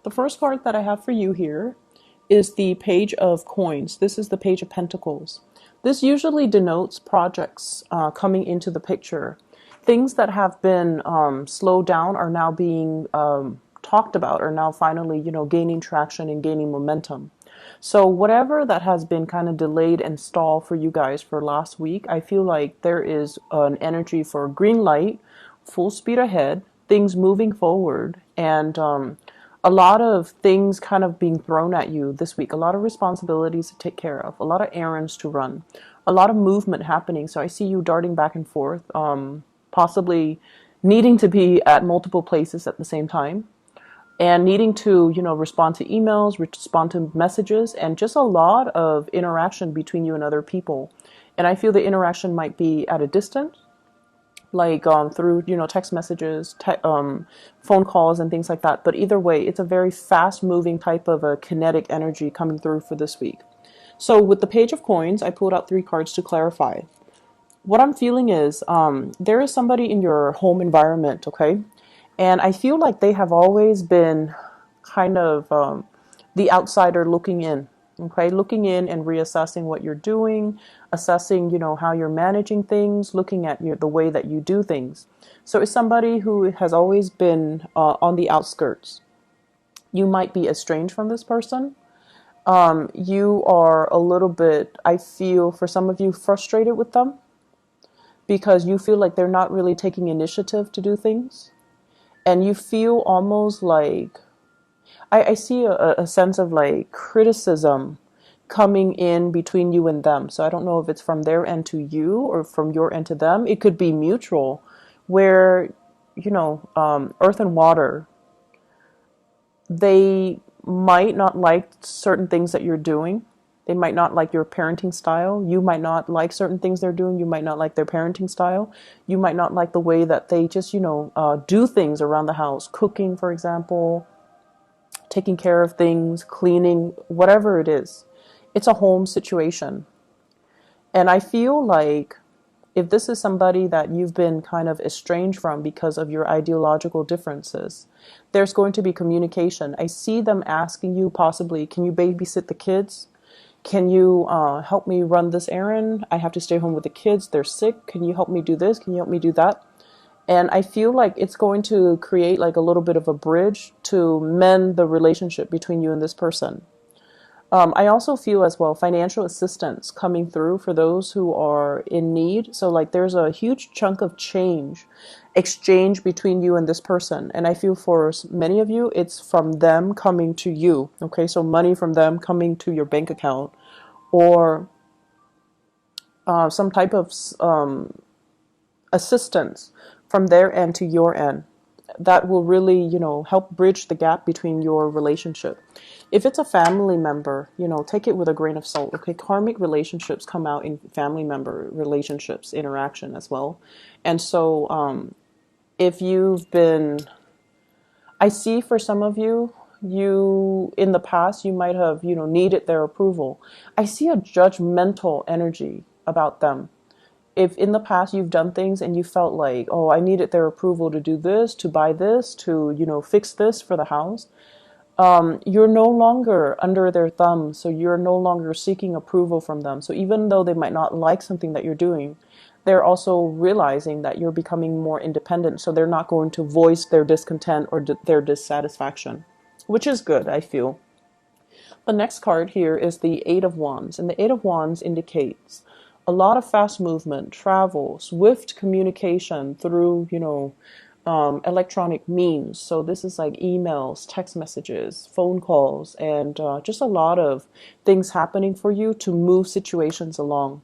The first card that I have for you here is the Page of Coins. This is the Page of Pentacles. This usually denotes projects coming into the picture. Things that have been slowed down are now being talked about, are now finally, gaining traction and gaining momentum. So whatever that has been kind of delayed and stalled for you guys for last week, I feel like there is an energy for green light, full speed ahead, things moving forward, and a lot of things kind of being thrown at you this week, a lot of responsibilities to take care of, a lot of errands to run, a lot of movement happening. So I see you darting back and forth, possibly needing to be at multiple places at the same time and needing to, respond to emails, respond to messages, and just a lot of interaction between you and other people. And I feel the interaction might be at a distance, like through, text messages, phone calls, and things like that. But either way, it's a very fast-moving type of a kinetic energy coming through for this week. So with the Page of Coins, I pulled out 3 cards to clarify. What I'm feeling is there is somebody in your home environment, okay? And I feel like they have always been kind of the outsider looking in, okay? Looking in and reassessing what you're doing, assessing, how you're managing things, looking at the way that you do things. So it's somebody who has always been on the outskirts. You might be estranged from this person. You are a little bit, I feel, for some of you, frustrated with them because you feel like they're not really taking initiative to do things. And you feel almost like, I see a sense of like criticism coming in between you and them. So I don't know if it's from their end to you or from your end to them. It could be mutual, where, earth and water, they might not like certain things that you're doing. They might not like your parenting style. You might not like certain things they're doing. You might not like their parenting style. You might not like the way that they just, do things around the house. Cooking, for example, taking care of things, cleaning, whatever it is. It's a home situation. And I feel like if this is somebody that you've been kind of estranged from because of your ideological differences, there's going to be communication. I see them asking you possibly, can you babysit the kids? Can you help me run this errand? I have to stay home with the kids. They're sick. Can you help me do this? Can you help me do that? And I feel like it's going to create like a little bit of a bridge to mend the relationship between you and this person. I also feel as well financial assistance coming through for those who are in need. So like there's a huge chunk of exchange between you and this person. And I feel for many of you, it's from them coming to you. Okay, so money from them coming to your bank account, or some type of assistance from their end to your end. That will really, help bridge the gap between your relationship. If it's a family member, take it with a grain of salt. Okay, karmic relationships come out in family member relationships, interaction as well. And so if you've been, I see for some of you, in the past, you might have, needed their approval. I see a judgmental energy about them. If in the past you've done things and you felt like, oh, I needed their approval to do this, to buy this, to, fix this for the house, you're no longer under their thumb. So you're no longer seeking approval from them. So even though they might not like something that you're doing, they're also realizing that you're becoming more independent. So they're not going to voice their discontent or their dissatisfaction, which is good, I feel. The next card here is the Eight of Wands. And the Eight of Wands indicates a lot of fast movement, travel, swift communication through, electronic means. So this is like emails, text messages, phone calls, and just a lot of things happening for you to move situations along.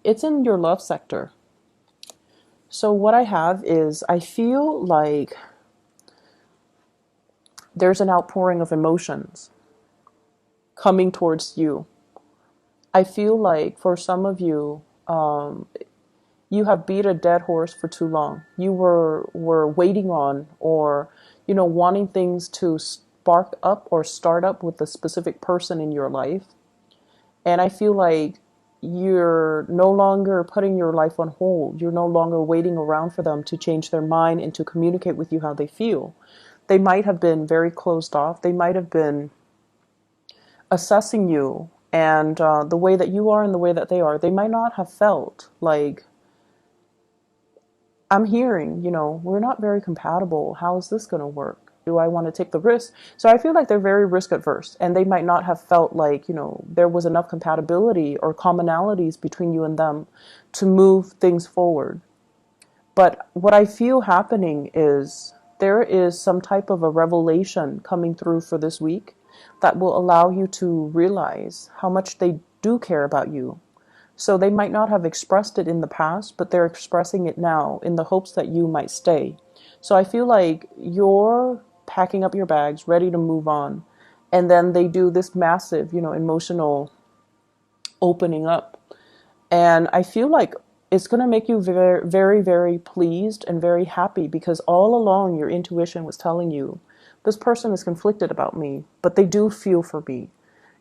It's in your love sector. So what I have is I feel like there's an outpouring of emotions coming towards you. I feel like for some of you, you have beat a dead horse for too long. You were waiting on, or, wanting things to spark up or start up with a specific person in your life. And I feel like you're no longer putting your life on hold. You're no longer waiting around for them to change their mind and to communicate with you how they feel. They might have been very closed off. They might have been assessing you and the way that you are and the way that they are. They might not have felt like, I'm hearing, we're not very compatible. How is this going to work? Do I want to take the risk? So I feel like they're very risk adverse, and they might not have felt like, there was enough compatibility or commonalities between you and them to move things forward. But what I feel happening is there is some type of a revelation coming through for this week that will allow you to realize how much they do care about you. So they might not have expressed it in the past, but they're expressing it now in the hopes that you might stay. So I feel like you're packing up your bags, ready to move on. And then they do this massive, emotional opening up. And I feel like it's going to make you very, very, very pleased and very happy, because all along your intuition was telling you, this person is conflicted about me, but they do feel for me.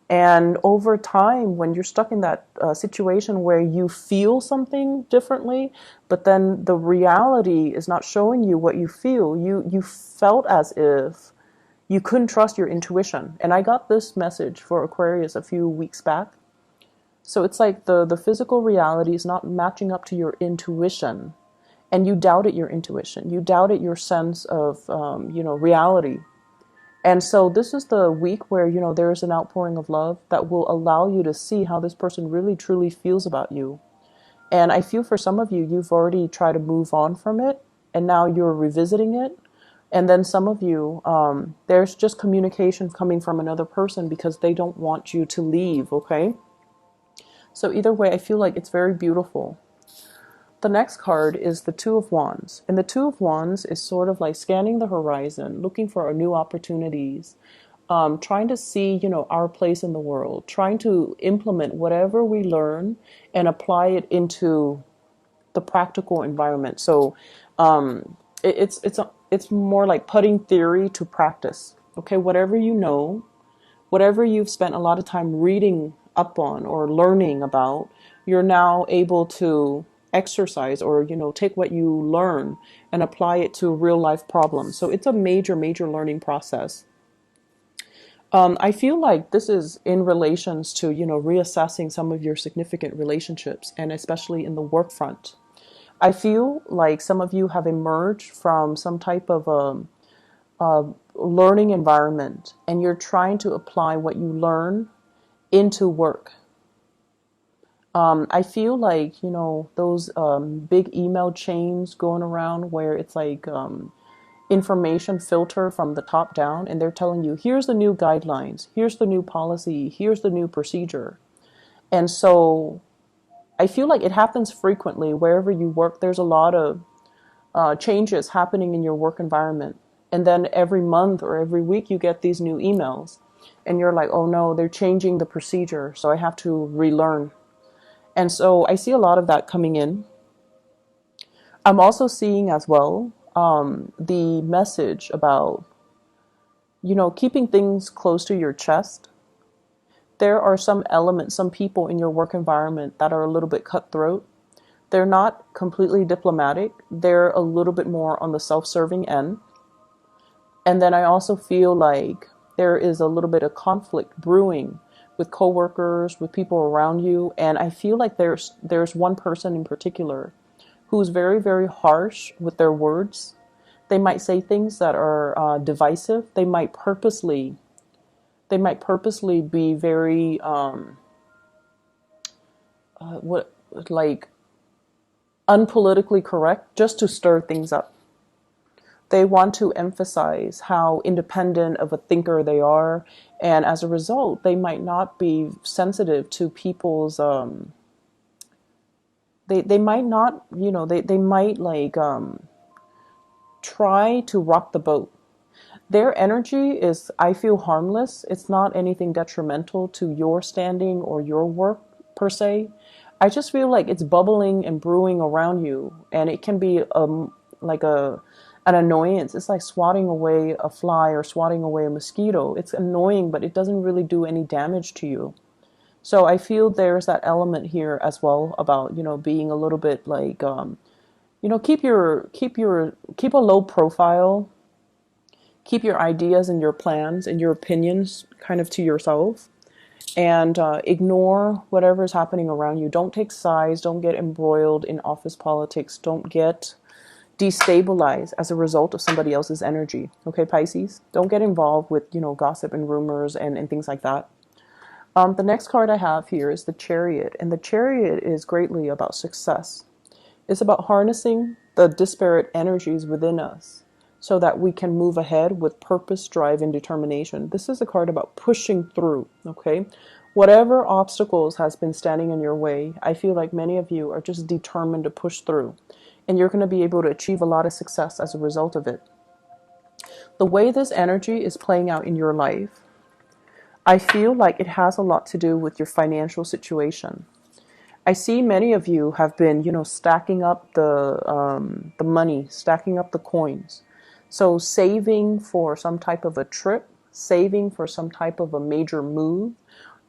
And over time, when you're stuck in that situation where you feel something differently, but then the reality is not showing you what you feel, you felt as if you couldn't trust your intuition. And I got this message for Aquarius a few weeks back. So it's like the physical reality is not matching up to your intuition, and you doubted your intuition. You doubted your sense of, reality. And so this is the week where, there is an outpouring of love that will allow you to see how this person really, truly feels about you. And I feel for some of you, you've already tried to move on from it, and now you're revisiting it. And then some of you, there's just communication coming from another person because they don't want you to leave, okay? So either way, I feel like it's very beautiful. The next card is the Two of Wands. And the Two of Wands is sort of like scanning the horizon, looking for new opportunities, trying to see, our place in the world, trying to implement whatever we learn and apply it into the practical environment. So it's more like putting theory to practice. Okay, whatever you know, whatever you've spent a lot of time reading up on or learning about, you're now able to exercise or, take what you learn and apply it to real life problems. So it's a major, major learning process. I feel like this is in relations to, reassessing some of your significant relationships, and especially in the work front. I feel like some of you have emerged from some type of learning environment, and you're trying to apply what you learn into work. I feel like, those big email chains going around where it's like information filter from the top down, and they're telling you, here's the new guidelines, here's the new policy, here's the new procedure. And so I feel like it happens frequently wherever you work. There's a lot of changes happening in your work environment. And then every month or every week you get these new emails, and you're like, oh no, they're changing the procedure, so I have to relearn. And so I see a lot of that coming in. I'm also seeing as well the message about, keeping things close to your chest. There are some elements, some people in your work environment that are a little bit cutthroat. They're not completely diplomatic. They're a little bit more on the self-serving end. And then I also feel like there is a little bit of conflict brewing with coworkers, with people around you. And I feel like there's one person in particular who's very, very harsh with their words. They might say things that are divisive. They might purposely be very unpolitically correct, just to stir things up. They want to emphasize how independent of a thinker they are, and as a result, they might not be sensitive to people's. They might not, they might try to rock the boat. Their energy is, I feel, harmless. It's not anything detrimental to your standing or your work per se. I just feel like it's bubbling and brewing around you, and it can be like an annoyance. It's like swatting away a fly or swatting away a mosquito. It's annoying, but it doesn't really do any damage to you. So I feel there's that element here as well about, being a little bit like, keep a low profile. Keep your ideas and your plans and your opinions kind of to yourself, and ignore whatever is happening around you. Don't take sides. Don't get embroiled in office politics. Don't get destabilized as a result of somebody else's energy. Okay, Pisces? Don't get involved with, gossip and rumors and things like that. The next card I have here is the Chariot, and the Chariot is greatly about success. It's about harnessing the disparate energies within us so that we can move ahead with purpose, drive, and determination. This is a card about pushing through, okay? Whatever obstacles has been standing in your way, I feel like many of you are just determined to push through, and you're going to be able to achieve a lot of success as a result of it. The way this energy is playing out in your life, I feel like it has a lot to do with your financial situation. I see many of you have been, stacking up the money, stacking up the coins. So saving for some type of a trip, saving for some type of a major move,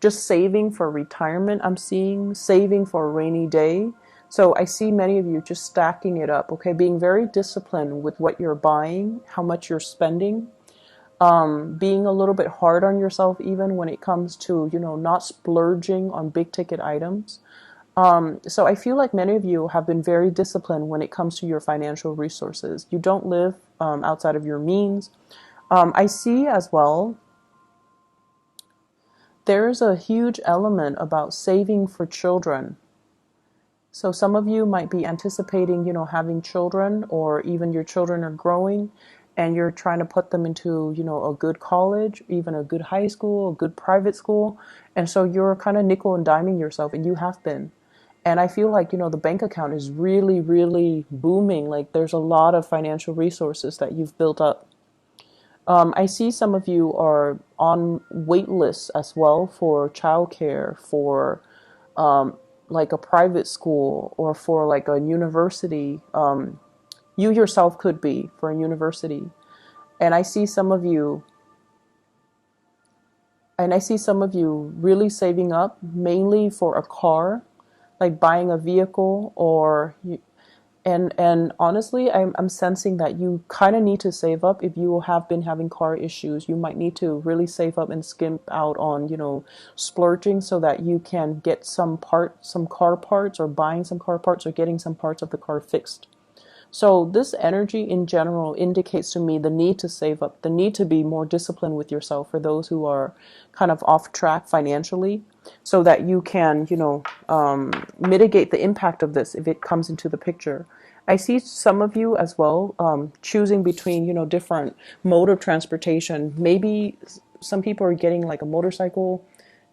just saving for retirement. I'm seeing saving for a rainy day. So I see many of you just stacking it up, okay? Being very disciplined with what you're buying, how much you're spending. Being a little bit hard on yourself even when it comes to, not splurging on big ticket items. So I feel like many of you have been very disciplined when it comes to your financial resources. You don't live outside of your means. I see as well, there's a huge element about saving for children. So some of you might be anticipating, having children, or even your children are growing and you're trying to put them into, a good college, even a good high school, a good private school. And so you're kind of nickel and diming yourself, and you have been. And I feel like, the bank account is really, really booming. Like there's a lot of financial resources that you've built up. I see some of you are on wait lists as well for childcare, for like a private school, or for like a university. You yourself could be for a university. And I see some of you really saving up mainly for a car, like buying a vehicle, or and honestly, I'm sensing that you kind of need to save up. If you have been having car issues, you might need to really save up and skimp out on, splurging, so that you can get some car parts, or buying some car parts, or getting some parts of the car fixed. So this energy in general indicates to me the need to save up, the need to be more disciplined with yourself for those who are kind of off track financially, so that you can, mitigate the impact of this if it comes into the picture. I see some of you as well choosing between, different mode of transportation. Maybe some people are getting like a motorcycle,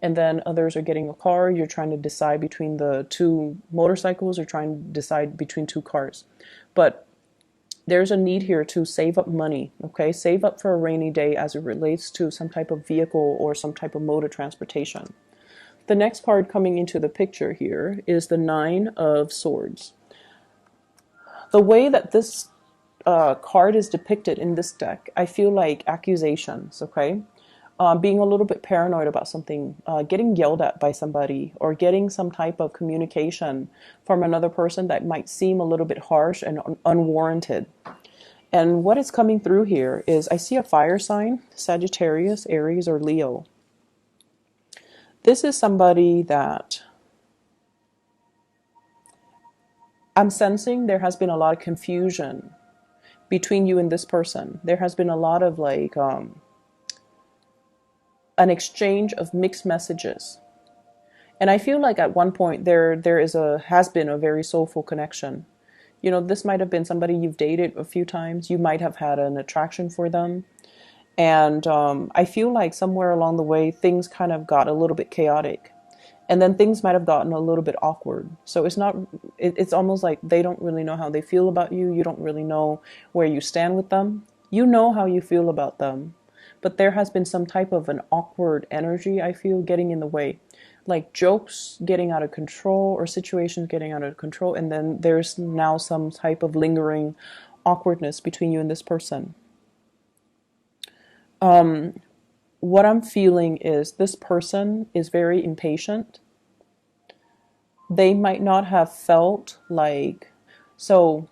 and then others are getting a car. You're trying to decide between the two motorcycles, or trying to decide between two cars. But there's a need here to save up money, okay? Save up for a rainy day as it relates to some type of vehicle or some type of mode of transportation. The next card coming into the picture here is the Nine of Swords. The way that this card is depicted in this deck, I feel like accusations, okay? Being a little bit paranoid about something, getting yelled at by somebody, or getting some type of communication from another person that might seem a little bit harsh and unwarranted. And what is coming through here is I see a fire sign, Sagittarius, Aries, or Leo. This is somebody that I'm sensing there has been a lot of confusion between you and this person. There has been a lot of like an exchange of mixed messages. And I feel like at one point there has been a very soulful connection. This might have been somebody you've dated a few times. You might have had an attraction for them. And I feel like somewhere along the way, things kind of got a little bit chaotic. And then things might have gotten a little bit awkward. So it's almost like they don't really know how they feel about you. You don't really know where you stand with them. You know how you feel about them. But there has been some type of an awkward energy, I feel, getting in the way. Like jokes getting out of control, or situations getting out of control. And then there's now some type of lingering awkwardness between you and this person. What I'm feeling is this person is very impatient. They might not have felt like, so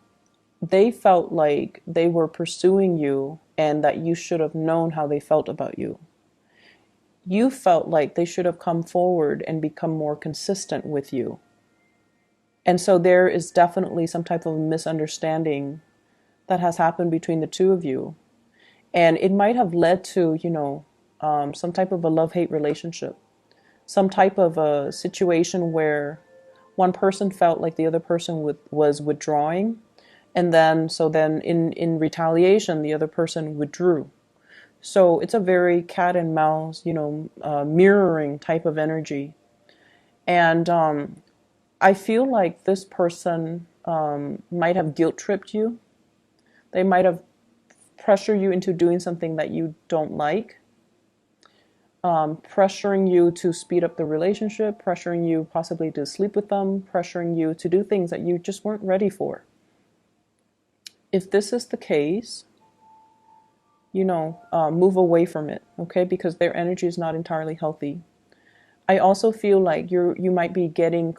they felt like they were pursuing you and that you should have known how they felt about you. You felt like they should have come forward and become more consistent with you. And so there is definitely some type of misunderstanding that has happened between the two of you. And it might have led to, some type of a love-hate relationship, some type of a situation where one person felt like the other person was withdrawing. And then in retaliation, the other person withdrew. So it's a very cat and mouse, mirroring type of energy. And I feel like this person might have guilt tripped you. They might have pressured you into doing something that you don't like, pressuring you to speed up the relationship, pressuring you possibly to sleep with them, pressuring you to do things that you just weren't ready for. If this is the case, move away from it, okay? Because their energy is not entirely healthy. I also feel like you might be getting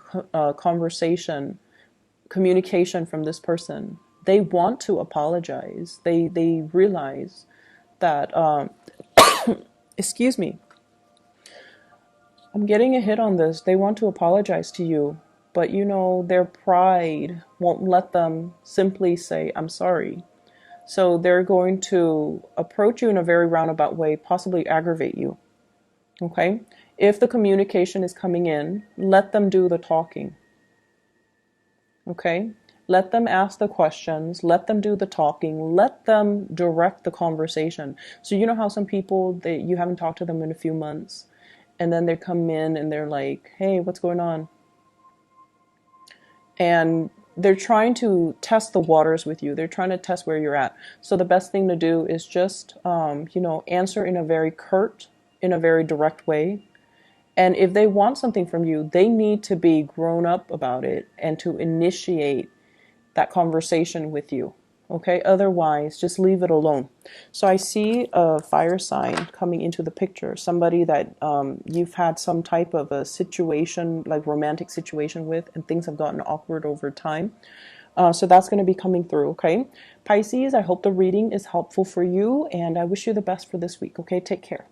communication from this person. They want to apologize. They realize that, excuse me, I'm getting a hit on this. They want to apologize to you, but their pride won't let them simply say, I'm sorry. So they're going to approach you in a very roundabout way, possibly aggravate you. Okay? If the communication is coming in, let them do the talking. Okay? Let them ask the questions, let them do the talking, let them direct the conversation. So you know how some people, you haven't talked to them in a few months, and then they come in and they're like, hey, what's going on? And they're trying to test the waters with you. They're trying to test where you're at. So the best thing to do is just, answer in a very curt, in a very direct way. And if they want something from you, they need to be grown up about it and to initiate that conversation with you. Okay? Otherwise, just leave it alone. So I see a fire sign coming into the picture. Somebody that you've had some type of a situation, like romantic situation with, and things have gotten awkward over time. So that's going to be coming through, okay? Pisces, I hope the reading is helpful for you, and I wish you the best for this week, okay? Take care.